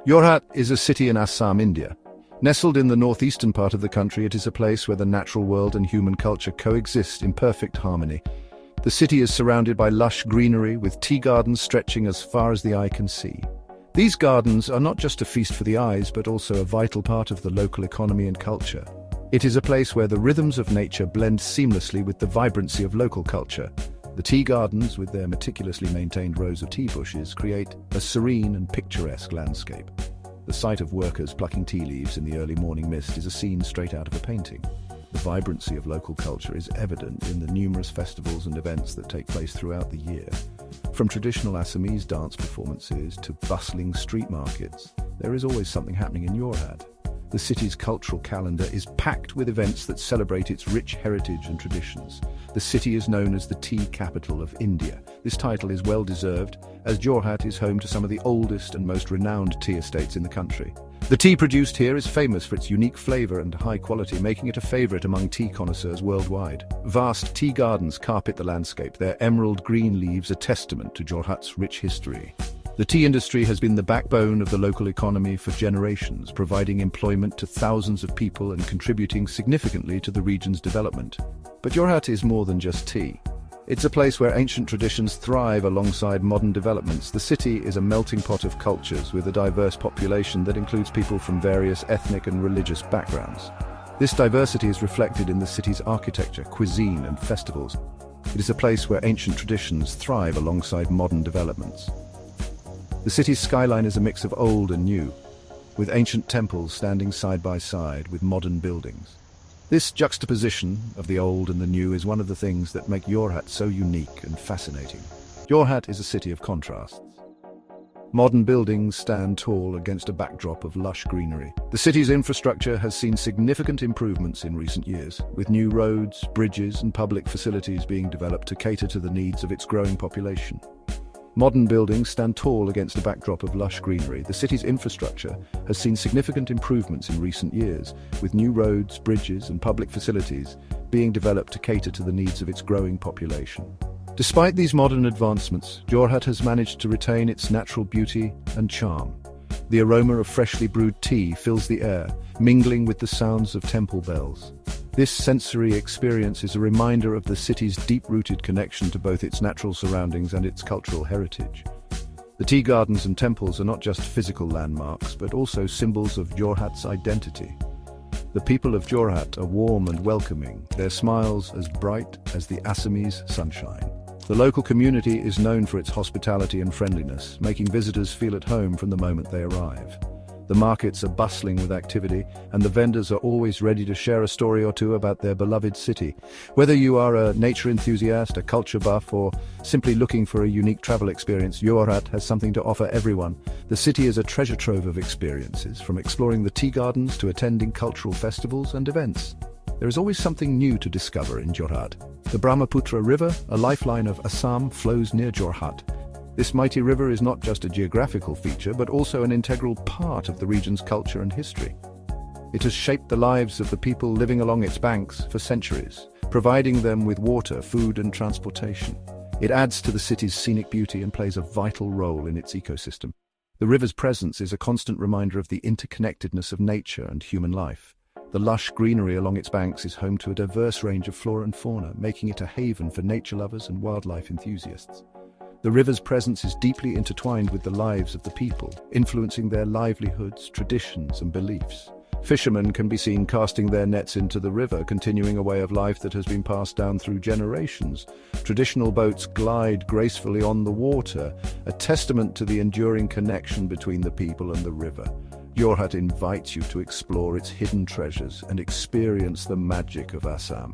Jorhat is a city in Assam, India. Nestled in the northeastern part of the country, it is a place where the natural world and human culture coexist in perfect harmony. The city is surrounded by lush greenery, with tea gardens stretching as far as the eye can see. These gardens are not just a feast for the eyes, but also a vital part of the local economy and culture. It is a place where the rhythms of nature blend seamlessly with the vibrancy of local culture. The tea gardens, with their meticulously maintained rows of tea bushes, create a serene and picturesque landscape. The sight of workers plucking tea leaves in the early morning mist is a scene straight out of a painting. The vibrancy of local culture is evident in the numerous festivals and events that take place throughout the year. From traditional Assamese dance performances to bustling street markets, there is always something happening in Jorhat. The city's cultural calendar is packed with events that celebrate its rich heritage and traditions. The city is known as the tea capital of India. This title is well deserved, as Jorhat is home to some of the oldest and most renowned tea estates in the country. The tea produced here is famous for its unique flavor and high quality, making it a favorite among tea connoisseurs worldwide. Vast tea gardens carpet the landscape, their emerald green leaves a testament to Jorhat's rich history. The tea industry has been the backbone of the local economy for generations, providing employment to thousands of people and contributing significantly to the region's development. But Jorhat is more than just tea. It's a place where ancient traditions thrive alongside modern developments. The city is a melting pot of cultures with a diverse population that includes people from various ethnic and religious backgrounds. This diversity is reflected in the city's architecture, cuisine, and festivals. It is a place where ancient traditions thrive alongside modern developments. The city's skyline is a mix of old and new, with ancient temples standing side by side with modern buildings. This juxtaposition of the old and the new is one of the things that make Jorhat so unique and fascinating. Jorhat is a city of contrasts. Modern buildings stand tall against a backdrop of lush greenery. The city's infrastructure has seen significant improvements in recent years, with new roads, bridges, and public facilities being developed to cater to the needs of its growing population. Modern buildings stand tall against a backdrop of lush greenery. The city's infrastructure has seen significant improvements in recent years, with new roads, bridges, and public facilities being developed to cater to the needs of its growing population. Despite these modern advancements, Jorhat has managed to retain its natural beauty and charm. The aroma of freshly brewed tea fills the air, mingling with the sounds of temple bells. This sensory experience is a reminder of the city's deep-rooted connection to both its natural surroundings and its cultural heritage. The tea gardens and temples are not just physical landmarks, but also symbols of Jorhat's identity. The people of Jorhat are warm and welcoming, their smiles as bright as the Assamese sunshine. The local community is known for its hospitality and friendliness, making visitors feel at home from the moment they arrive. The markets are bustling with activity, and the vendors are always ready to share a story or two about their beloved city. Whether you are a nature enthusiast, a culture buff, or simply looking for a unique travel experience, Jorhat has something to offer everyone. The city is a treasure trove of experiences, from exploring the tea gardens to attending cultural festivals and events. There is always something new to discover in Jorhat. The Brahmaputra River, a lifeline of Assam, flows near Jorhat. This mighty river is not just a geographical feature, but also an integral part of the region's culture and history. It has shaped the lives of the people living along its banks for centuries, providing them with water, food, and transportation. It adds to the city's scenic beauty and plays a vital role in its ecosystem. The river's presence is a constant reminder of the interconnectedness of nature and human life. The lush greenery along its banks is home to a diverse range of flora and fauna, making it a haven for nature lovers and wildlife enthusiasts. The river's presence is deeply intertwined with the lives of the people, influencing their livelihoods, traditions, and beliefs. Fishermen can be seen casting their nets into the river, continuing a way of life that has been passed down through generations. Traditional boats glide gracefully on the water, a testament to the enduring connection between the people and the river. Jorhat invites you to explore its hidden treasures and experience the magic of Assam.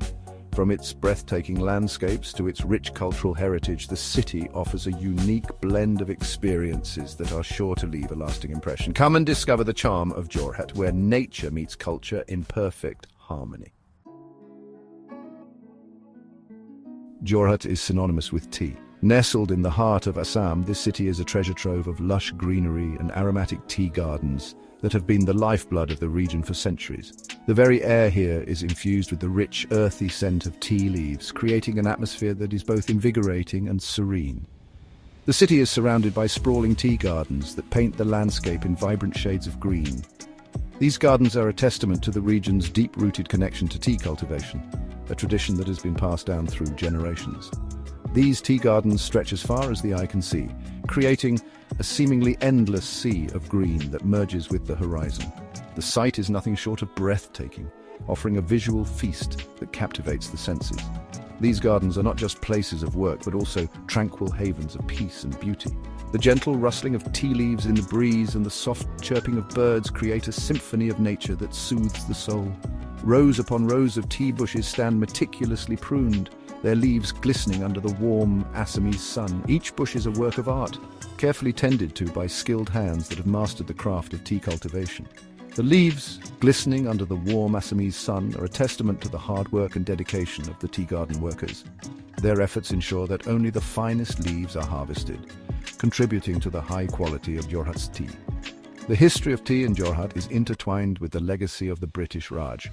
From its breathtaking landscapes to its rich cultural heritage, the city offers a unique blend of experiences that are sure to leave a lasting impression. Come and discover the charm of Jorhat, where nature meets culture in perfect harmony. Jorhat is synonymous with tea. Nestled in the heart of Assam, this city is a treasure trove of lush greenery and aromatic tea gardens that have been the lifeblood of the region for centuries. The very air here is infused with the rich, earthy scent of tea leaves, creating an atmosphere that is both invigorating and serene. The city is surrounded by sprawling tea gardens that paint the landscape in vibrant shades of green. These gardens are a testament to the region's deep-rooted connection to tea cultivation, a tradition that has been passed down through generations. These tea gardens stretch as far as the eye can see, creating a seemingly endless sea of green that merges with the horizon. The sight is nothing short of breathtaking, offering a visual feast that captivates the senses. These gardens are not just places of work, but also tranquil havens of peace and beauty. The gentle rustling of tea leaves in the breeze and the soft chirping of birds create a symphony of nature that soothes the soul. Rows upon rows of tea bushes stand meticulously pruned, their leaves glistening under the warm Assamese sun. Each bush is a work of art, carefully tended to by skilled hands that have mastered the craft of tea cultivation. The leaves, glistening under the warm Assamese sun, are a testament to the hard work and dedication of the tea garden workers. Their efforts ensure that only the finest leaves are harvested, contributing to the high quality of Jorhat's tea. The history of tea in Jorhat is intertwined with the legacy of the British Raj.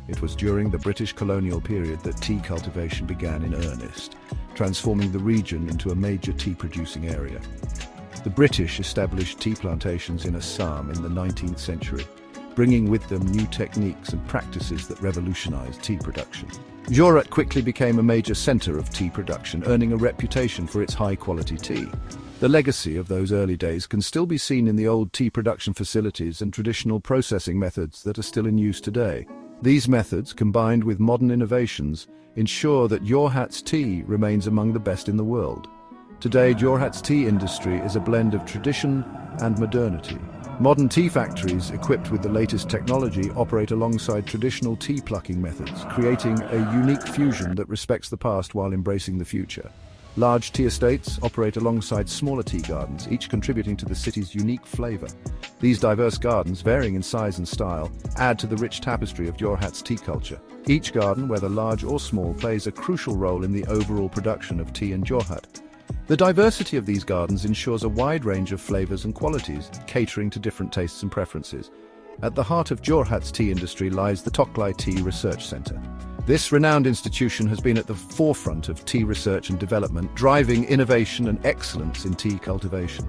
It was during the British colonial period that tea cultivation began in earnest, transforming the region into a major tea-producing area. The British established tea plantations in Assam in the 19th century, bringing with them new techniques and practices that revolutionized tea production. Jorhat quickly became a major center of tea production, earning a reputation for its high-quality tea. The legacy of those early days can still be seen in the old tea production facilities and traditional processing methods that are still in use today. These methods, combined with modern innovations, ensure that Jorhat's tea remains among the best in the world. Today, Jorhat's tea industry is a blend of tradition and modernity. Modern tea factories, equipped with the latest technology, operate alongside traditional tea plucking methods, creating a unique fusion that respects the past while embracing the future. Large tea estates operate alongside smaller tea gardens, each contributing to the city's unique flavor. These diverse gardens, varying in size and style, add to the rich tapestry of Jorhat's tea culture. Each garden, whether large or small, plays a crucial role in the overall production of tea in Jorhat. The diversity of these gardens ensures a wide range of flavors and qualities, catering to different tastes and preferences. At the heart of Jorhat's tea industry lies the Toklai Tea Research Center. This renowned institution has been at the forefront of tea research and development, driving innovation and excellence in tea cultivation.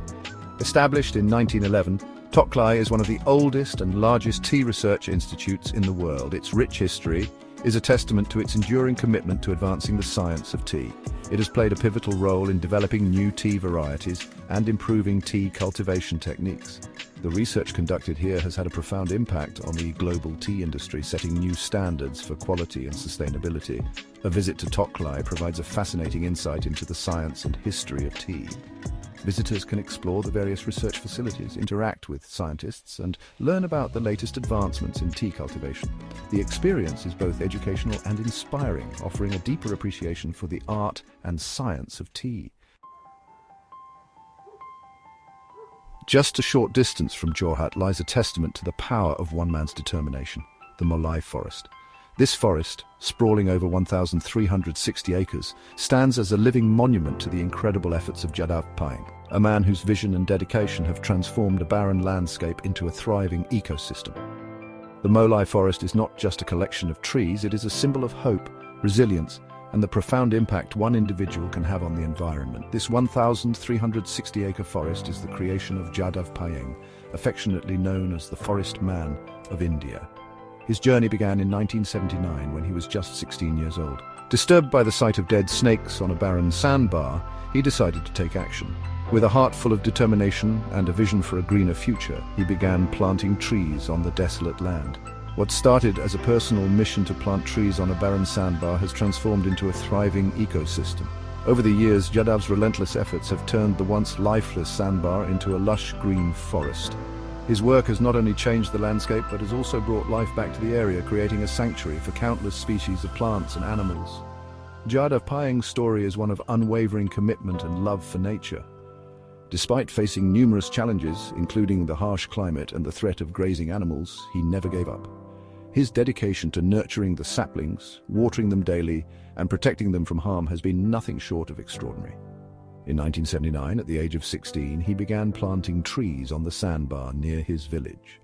Established in 1911, Toklai is one of the oldest and largest tea research institutes in the world. Its rich history is a testament to its enduring commitment to advancing the science of tea. It has played a pivotal role in developing new tea varieties and improving tea cultivation techniques. The research conducted here has had a profound impact on the global tea industry, setting new standards for quality and sustainability. A visit to Toklai provides a fascinating insight into the science and history of tea. Visitors can explore the various research facilities, interact with scientists, and learn about the latest advancements in tea cultivation. The experience is both educational and inspiring, offering a deeper appreciation for the art and science of tea. Just a short distance from Jorhat lies a testament to the power of one man's determination, the Molai Forest. This forest, sprawling over 1,360 acres, stands as a living monument to the incredible efforts of Jorhat Payeng, a man whose vision and dedication have transformed a barren landscape into a thriving ecosystem. The Molai Forest is not just a collection of trees, it is a symbol of hope, resilience, and the profound impact one individual can have on the environment. This 1,360-acre forest is the creation of Jorhat Payeng, affectionately known as the Forest Man of India. His journey began in 1979 when he was just 16 years old. Disturbed by the sight of dead snakes on a barren sandbar, he decided to take action. With a heart full of determination and a vision for a greener future, he began planting trees on the desolate land. What started as a personal mission to plant trees on a barren sandbar has transformed into a thriving ecosystem. Over the years, Jorhat's relentless efforts have turned the once lifeless sandbar into a lush green forest. His work has not only changed the landscape, but has also brought life back to the area, creating a sanctuary for countless species of plants and animals. Jorhat Payeng's story is one of unwavering commitment and love for nature. Despite facing numerous challenges, including the harsh climate and the threat of grazing animals, he never gave up. His dedication to nurturing the saplings, watering them daily, and protecting them from harm has been nothing short of extraordinary. In 1979, at the age of 16, he began planting trees on the sandbar near his village.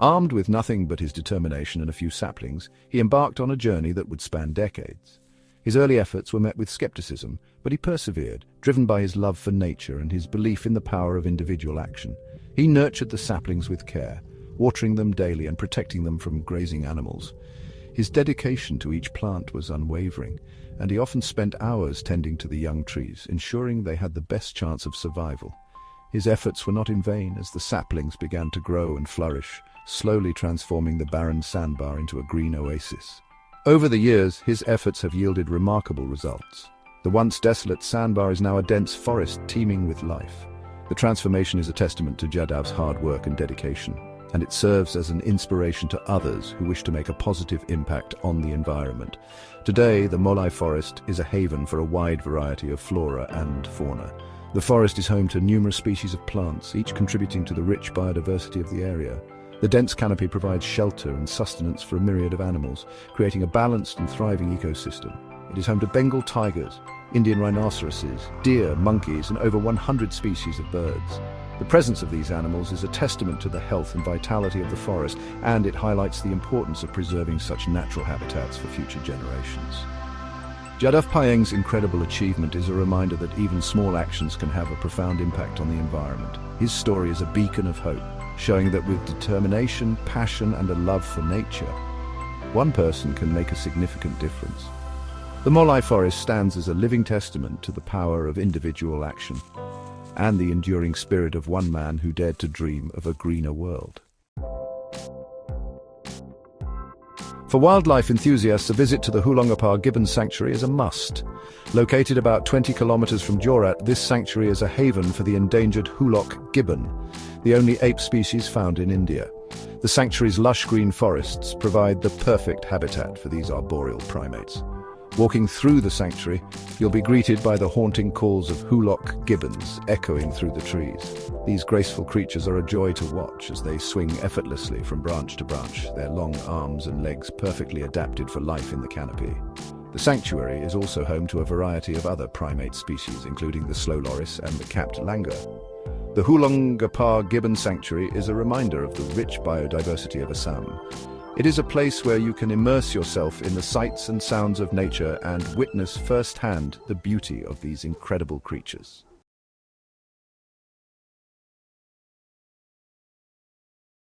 Armed with nothing but his determination and a few saplings, he embarked on a journey that would span decades. His early efforts were met with skepticism, but he persevered, driven by his love for nature and his belief in the power of individual action. He nurtured the saplings with care, watering them daily and protecting them from grazing animals. His dedication to each plant was unwavering, and he often spent hours tending to the young trees, ensuring they had the best chance of survival. His efforts were not in vain as the saplings began to grow and flourish, slowly transforming the barren sandbar into a green oasis. Over the years, his efforts have yielded remarkable results. The once desolate sandbar is now a dense forest teeming with life. The transformation is a testament to Jadav's hard work and dedication, and it serves as an inspiration to others who wish to make a positive impact on the environment. Today, the Molai forest is a haven for a wide variety of flora and fauna. The forest is home to numerous species of plants, each contributing to the rich biodiversity of the area. The dense canopy provides shelter and sustenance for a myriad of animals, creating a balanced and thriving ecosystem. It is home to Bengal tigers, Indian rhinoceroses, deer, monkeys, and over 100 species of birds. The presence of these animals is a testament to the health and vitality of the forest, and it highlights the importance of preserving such natural habitats for future generations. Jadav Payeng's incredible achievement is a reminder that even small actions can have a profound impact on the environment. His story is a beacon of hope, showing that with determination, passion, and a love for nature, one person can make a significant difference. The Molai forest stands as a living testament to the power of individual action and the enduring spirit of one man who dared to dream of a greener world. For wildlife enthusiasts, a visit to the Hulongapar Gibbon Sanctuary is a must. Located about 20 kilometers from Jorhat, this sanctuary is a haven for the endangered Hulok gibbon, the only ape species found in India. The sanctuary's lush green forests provide the perfect habitat for these arboreal primates. Walking through the sanctuary, you'll be greeted by the haunting calls of Hulok gibbons echoing through the trees. These graceful creatures are a joy to watch as they swing effortlessly from branch to branch, their long arms and legs perfectly adapted for life in the canopy. The sanctuary is also home to a variety of other primate species, including the slow loris and the capped langur. The Hulongapar Gibbon Sanctuary is a reminder of the rich biodiversity of Assam. It is a place where you can immerse yourself in the sights and sounds of nature and witness firsthand the beauty of these incredible creatures.